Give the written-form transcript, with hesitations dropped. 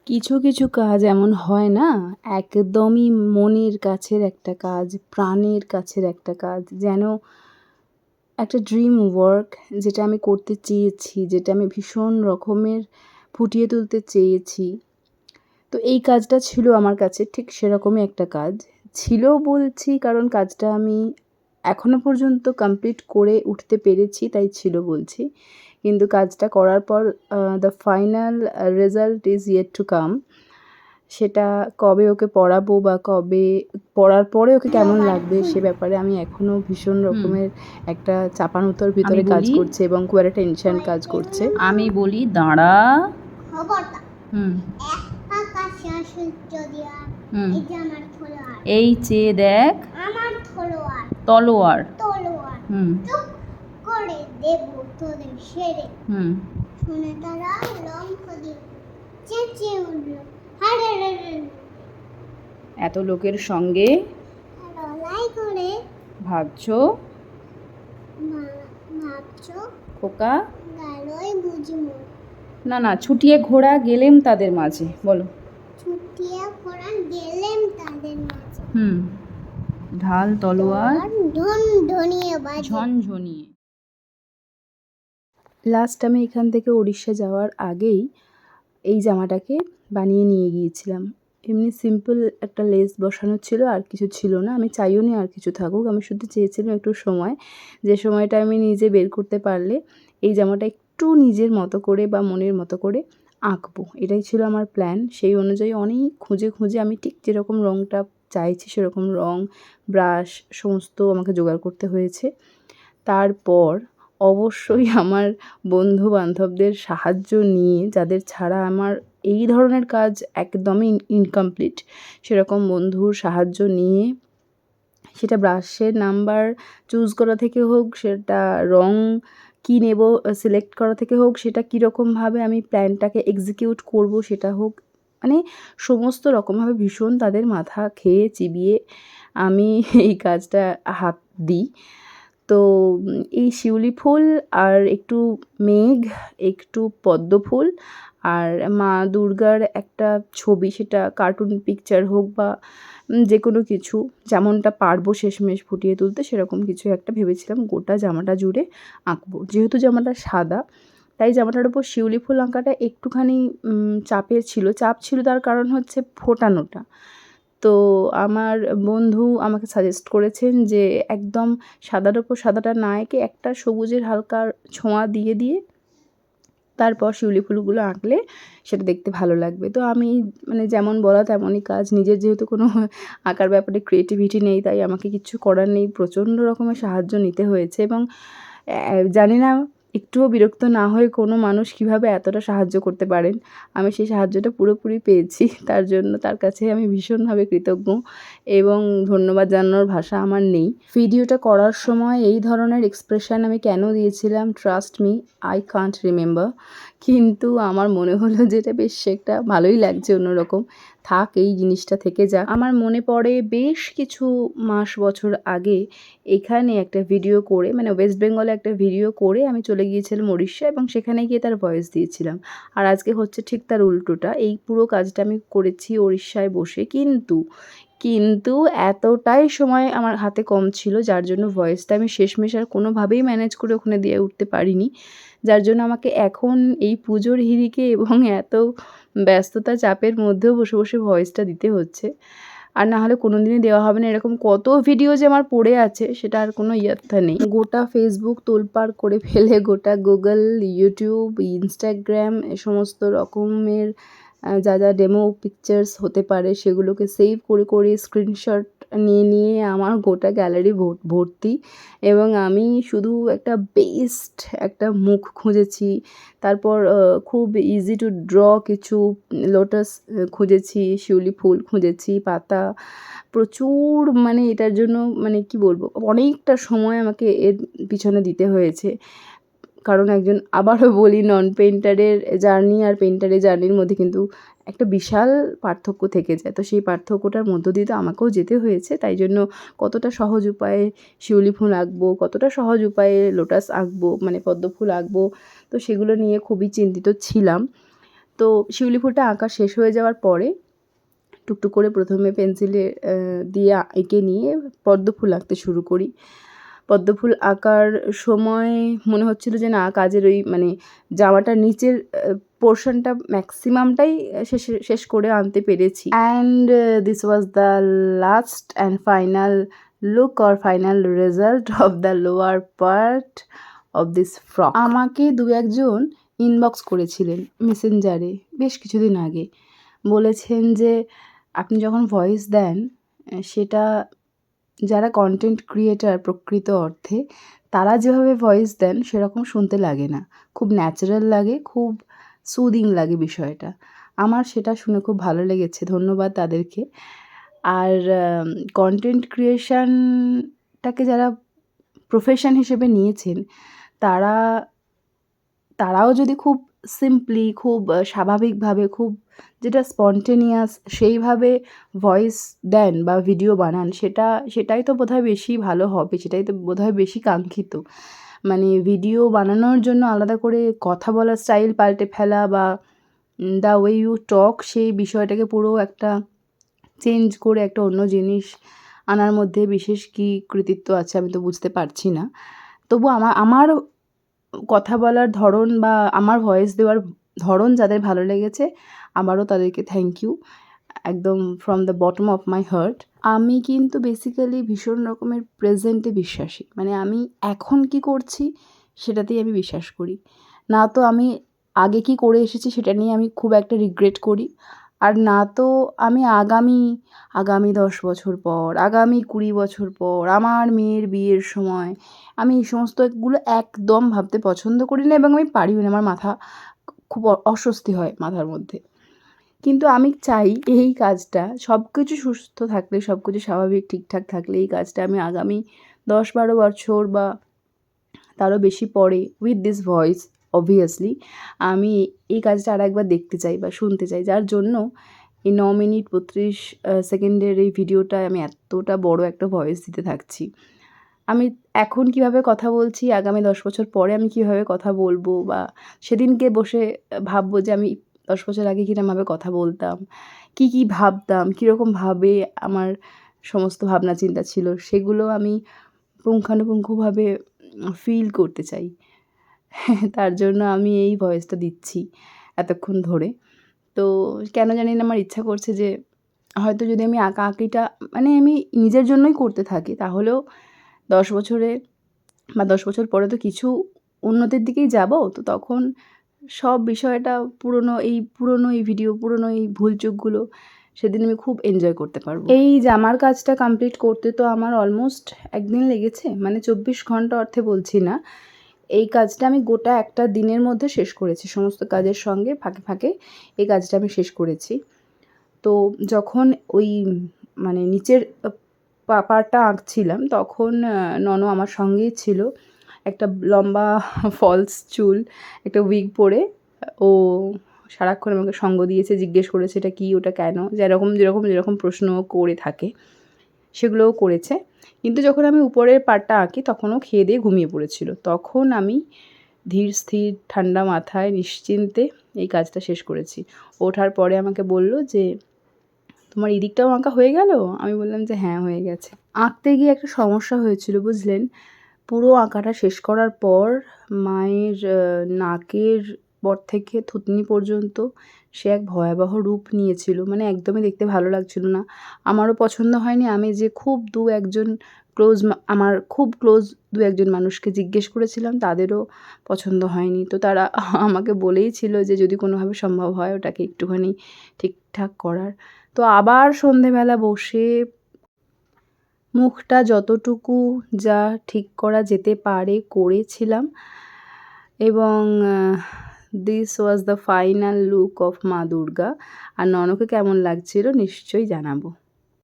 কিছু কিছু কাজ এমন হয় না, একদমই মনের কাছের একটা কাজ, প্রাণের কাছের একটা কাজ। যেন একটা ড্রিম ওয়ার্ক, যেটা আমি করতে চেয়েছি, যেটা আমি ভীষণ রকমের ফুটিয়ে তুলতে চেয়েছি। তো এই কাজটা ছিল আমার কাছে ঠিক সেরকমই একটা কাজ। ছিল বলছি কারণ কাজটা আমি এখনো পর্যন্ত কমপ্লিট করে উঠতে পেরেছি, তাই ছিল বলছি। কিন্তু কাজটা করার পর the final result is yet to come. সেটা কবে ওকে পড়াবো বা কবে পড়ার পরে ওকে কেমন লাগবে সে ব্যাপারে আমি এখনও ভীষণ রকমের একটা চাপানোতর ভিতরে কাজ বলি? করছে এবং খুব একটা টেনশন কাজ করছে। আমি বলি দাঁড়া। হুম হুম এই চেয়ে দেখ তলোয়ার। হুম করে দেব তোদের সেরে হুম শুনে তারা লঙ্ক দিয়ে চেঁচিয়ে উঠল, হারে রে রে এত লোকের সঙ্গে লড়াই করে ভাবছো ভাবছো খোকা? গেলই বুঝবো না না, ছুটিয়ে ঘোড়া গেলেম তাদের মাঝে, বলো। ছুটিয়ে ফোড়া গেলেম তাদের মাঝে। হুম ঢাল তলোয়ার ধন ধনিয়ে বাজে ঝনঝনিয়ে। লাস্ট আমি এখান থেকে উড়িষ্যা যাওয়ার আগেই এই জামাটাকে বানিয়ে নিয়ে গিয়েছিলাম। এমনি সিম্পল একটা লেস বসানো ছিল, আর কিছু ছিল না। আমি চাইও নি আর কিছু থাকুক, আমি শুধু চেয়েছিলাম একটু সময়, যে সময়টা আমি নিজে বের করতে পারলে এই জামাটা একটু নিজের মতো করে বা মনের মতো করে আঁকবো। এটাই ছিল আমার প্ল্যান। সেই অনুযায়ী অনেক খুঁজে খুঁজে আমি ঠিক যেরকম রঙটা চাইছি সেরকম রঙ, ব্রাশ সমস্ত আমাকে জোগাড় করতে হয়েছে। তারপর অবশ্যই আমার বন্ধু-বান্ধবদের সাহায্য নিয়ে, যাদের ছাড়া আমার এই ধরনের কাজ একদমই ইনকমপ্লিট, সেরকম বন্ধুর সাহায্য নিয়ে সেটা ব্রাশের নাম্বার চুজ করা থেকে হোক, সেটা রং কী নেব সিলেক্ট করা থেকে হোক, সেটা কীরকমভাবে আমি প্ল্যানটাকে এক্সিকিউট করব সেটা হোক, মানে সমস্ত রকমভাবে ভীষণ তাদের মাথা খেয়ে চিবিয়ে আমি এই কাজটা হাত দিই। তো এই শিউলি ফুল আর একটু মেঘ, একটু পদ্ম ফুল আর মা দুর্গার একটা ছবি, সেটা কার্টুন পিকচার হোক বা যে কোনো কিছু, যেমনটা পারবো শেষমেশ ফুটিয়ে তুলতে সেরকম কিছু একটা ভেবেছিলাম গোটা জামাটা জুড়ে আঁকবো। যেহেতু জামাটা সাদা, তাই জামাটার উপর শিউলি ফুল আঁকাটা একটুখানি চাপের ছিল। চাপ ছিল তার কারণ হচ্ছে ফোটানোটা। তো আমার বন্ধু আমাকে সাজেস্ট করেছেন যে একদম সাদার ওপর সাদাটা না এঁকে একটা সবুজের হালকা ছোঁয়া দিয়ে দিয়ে তারপর শিউলি ফুলগুলো আঁকলে সেটা দেখতে ভালো লাগবে। তো আমি মানে যেমন বলা তেমনই কাজ। নিজের যেহেতু কোনো আঁকার ব্যাপারে ক্রিয়েটিভিটি নেই, তাই আমাকে কিচ্ছু করার নেই। প্রচণ্ড রকমের সাহায্য নিতে হয়েছে এবং জানি না একটুও বিরক্ত না হয়ে কোনো মানুষ কীভাবে এতটা সাহায্য করতে পারেন। আমি সেই সাহায্যটা পুরোপুরি পেয়েছি। তার জন্য তার কাছে আমি ভীষণভাবে কৃতজ্ঞ এবং ধন্যবাদ জানানোর ভাষা আমার নেই। ভিডিওটা করার সময় এই ধরনের এক্সপ্রেশন আমি কেন দিয়েছিলাম, trust me, I can't remember. কিন্তু আমার মনে হলো যে এটা বেশ একটা ভালোই লাগছে অন্যরকম। থাক, এই জিনিসটা থেকে যাক। আমার মনে পড়ে বেশ কিছু মাস বছর আগে এখানে একটা ভিডিও করে, মানে ওয়েস্ট বেঙ্গলে একটা ভিডিও করে আমি চলে গিয়েছিলাম উড়িষ্যা এবং সেখানে গিয়ে তার ভয়েস দিয়েছিলাম। আর আজকে হচ্ছে ঠিক তার উল্টোটা। এই পুরো কাজটা আমি করেছি উড়িষ্যায় বসে। কিন্তু এতটাই সময় আমার হাতে কম ছিল, যার জন্য ভয়েসটা আমি শেষমেশ আর কোনোভাবেই ম্যানেজ করে ওখানে দিয়ে উঠতে পারিনি। যার জন্য আমাকে এখন এই পুজোর হিড়িকে এবং এত ব্যস্ততা চাপের মধ্যেও বসে বসে ভয়েসটা দিতে হচ্ছে। আর না হলে কোনো দিনই দেওয়া হবে না। এরকম কত ভিডিও যে আমার পড়ে আছে সেটা আর কোনো ইয়ত্তা নেই। গোটা ফেসবুক তোলপাড় করে ফেলে গোটা গুগল, ইউটিউব, ইনস্টাগ্রাম এ সমস্ত রকমের যা যা ডেমো পিকচার্স হতে পারে সেগুলোকে সেভ করে করে স্ক্রিনশট নিয়ে নিয়ে আমার গোটা গ্যালারি ভর্তি এবং আমি শুধু একটা বেস্ট একটা মুখ খুঁজেছি। তারপর খুব ইজি টু ড্র কিছু লোটাস খুঁজেছি, শিউলি ফুল খুঁজেছি, পাতা প্রচুর, মানে এটার জন্য মানে কি বলবো, অনেকটা সময় আমাকে এর পিছনে দিতে হয়েছে। কারণ একজন, আবারও বলি, নন পেইন্টারের জার্নি আর পেইন্টারের জার্নির মধ্যে কিন্তু একটা বিশাল পার্থক্য থেকে যায়। তো সেই পার্থক্যটার মধ্য দিয়ে তো আমাকেও যেতে হয়েছে। তাই জন্য কতটা সহজ উপায়ে শিউলি ফুল আঁকবো, কতটা সহজ উপায়ে লোটাস আঁকবো, মানে পদ্ম ফুল আঁকবো, তো সেগুলো নিয়ে খুবই চিন্তিত ছিলাম। তো তো শিউলি ফুলটা আঁকা শেষ হয়ে যাওয়ার পরে টুকটুক করে প্রথমে পেন্সিলে দিয়ে এঁকে নিয়ে পদ্ম ফুল আঁকতে শুরু করি। পদ্ম ফুল আঁকার সময় মনে হচ্ছিল যে না, কাজের ওই মানে জামাটার নিচের পোর্শনটা ম্যাক্সিমামটাই শেষ করে আনতে পেরেছি। And this was the last and final look or final result of the lower part of this frock. আমাকে দু একজন ইনবক্স করেছিলেন মেসেঞ্জারে বেশ কিছুদিন আগে, বলেছেন যে আপনি যখন ভয়েস দেন সেটা যারা কন্টেন্ট ক্রিয়েটার প্রকৃত অর্থে তারা যেভাবে ভয়েস দেন সেরকম শুনতে লাগে না, খুব ন্যাচারাল লাগে, খুব সুদিং লাগে বিষয়টা। আমার সেটা শুনে খুব ভালো লেগেছে, ধন্যবাদ তাদেরকে। আর কন্টেন্ট ক্রিয়েশনটাকে যারা প্রফেশন হিসেবে নিয়েছেন তারাও যদি খুব সিম্পলি, খুব স্বাভাবিকভাবে, খুব যেটা স্পন্টেনিয়াস সেইভাবে ভয়েস দেন বা ভিডিও বানান, সেটাই তো বোধহয় বেশি ভালো হবে, সেটাই তো বোধহয় বেশি কাঙ্ক্ষিত। মানে ভিডিও বানানোর জন্য আলাদা করে কথা বলার স্টাইল পাল্টে ফেলা বা দ্য ওয়ে ইউ টক সেই বিষয়টাকে পুরো একটা চেঞ্জ করে একটা অন্য জিনিস আনার মধ্যে বিশেষ কী কৃতিত্ব আছে আমি তো বুঝতে পারছি না। তবু আমার কথা বলার ধরন বা আমার ভয়েস দেওয়ার ধরন যাদের ভালো লেগেছে, আবারও তাদেরকে থ্যাংক ইউ একদম from the bottom of my heart. আমি কিন্তু বেসিক্যালি ভীষণ রকমের প্রেজেন্টে বিশ্বাসী, মানে আমি এখন কি করছি সেটাতেই আমি বিশ্বাস করি। না তো আমি আগে কি করে এসেছি সেটা নিয়ে আমি খুব একটা রিগ্রেট করি, আর না তো আমি আগামী 10 বছর পর, আগামী 20 বছর পর, আমার মেয়ের বিয়ের সময় আমি এই সমস্তগুলো একদম ভাবতে পছন্দ করি না এবং আমি পারিও না, আমার মাথা খুব অস্বস্তি হয় মাথার মধ্যে। কিন্তু আমি চাই এই কাজটা সব কিছু সুস্থ থাকলে, সব কিছু স্বাভাবিক ঠিকঠাক থাকলে এই কাজটা আমি আগামী 10-12 বছর বা তারও বেশি পরে উইথ দিস ভয়েস অবভিয়াসলি আমি এই কাজটা আরেকবার দেখতে চাই বা শুনতে চাই, যার জন্য এই 9 মিনিট 32 সেকেন্ডের এই ভিডিওটায় আমি এতটা বড় একটা ভয়েস দিতে থাকছি। আমি এখন কীভাবে কথা বলছি, আগামী 10 বছর পরে আমি কীভাবে কথা বলবো, বা সেদিনকে বসে ভাববো যে আমি 10 বছর আগে কীরকমভাবে কথা বলতাম, কী ভাবতাম, কীরকমভাবে আমার সমস্ত ভাবনা চিন্তা ছিল, সেগুলো আমি পুঙ্খানুপুঙ্খভাবে ফিল করতে চাই। তার জন্য আমি এই ভয়েসটা দিচ্ছি এতক্ষণ ধরে। তো কেন জানি না আমার ইচ্ছা করছে যে হয়তো যদি আমি আঁকাআঁকিটা মানে আমি নিজের জন্যই করতে থাকি, তাহলেও 10 বছরে বা 10 বছর পরে তো কিছু উন্নতির দিকেই যাব, তো তখন সব বিষয়টা পুরনো এই ভিডিও, পুরনো এই ভুলচুকগুলো সেদিন আমি খুব এনজয় করতে পারবো। এই জামার কাজটা কমপ্লিট করতে তো আমার অলমোস্ট 1 দিন লেগেছে, মানে 24 ঘন্টা অর্থে বলছি না। এই কাজটা আমি গোটা একটা দিনের মধ্যে শেষ করেছি, সমস্ত কাজের সঙ্গে ফাঁকে ফাঁকে এই কাজটা আমি শেষ করেছি। তো যখন ওই মানে নিচের পার্টটা আঁকছিলাম তখন ননু আমার সঙ্গেই ছিল। একটা লম্বা ফলস চুল, একটা উইগ পরে ও সারাক্ষণ আমাকে সঙ্গ দিয়েছে, জিজ্ঞেস করেছে এটা কী, ওটা কেন, যেরকম প্রশ্ন করে থাকে সেগুলোও করেছে। কিন্তু যখন আমি উপরের পার্টটা আঁকি তখন ও খেয়ে দিয়ে ঘুমিয়ে পড়েছিল। তখন আমি ধীর স্থির ঠান্ডা মাথায় নিশ্চিন্তে এই কাজটা শেষ করেছি। ওঠার পরে আমাকে বলল যে তোমার এদিকটাও আঁকা হয়ে গেল? আমি বললাম যে হ্যাঁ, হয়ে গেছে। আঁকতে গিয়ে একটা সমস্যা হয়েছিল বুঝলেন। পুরো আঁকাটা শেষ করার পর মায়ের নাকের পর থেকে থুতনি পর্যন্ত সে এক ভয়াবহ রূপ নিয়েছিল, মানে একদমই দেখতে ভালো লাগছিল না। আমারও পছন্দ হয়নি। আমি যে খুব আমার খুব ক্লোজ 2-1 মানুষকে জিজ্ঞেস করেছিলাম, তাদেরও পছন্দ হয়নি। তো তারা আমাকে বলেই ছিল যে যদি কোনোভাবে সম্ভব হয় ওটাকে একটুখানি ঠিকঠাক করার। তো আবার সন্ধেবেলা বসে মুখটা যতটুকু যা ঠিক করা যেতে পারে করেছিলাম এবং this was the final look of মা দুর্গা। আর ননকে কেমন লাগছিল নিশ্চয়ই জানাবো।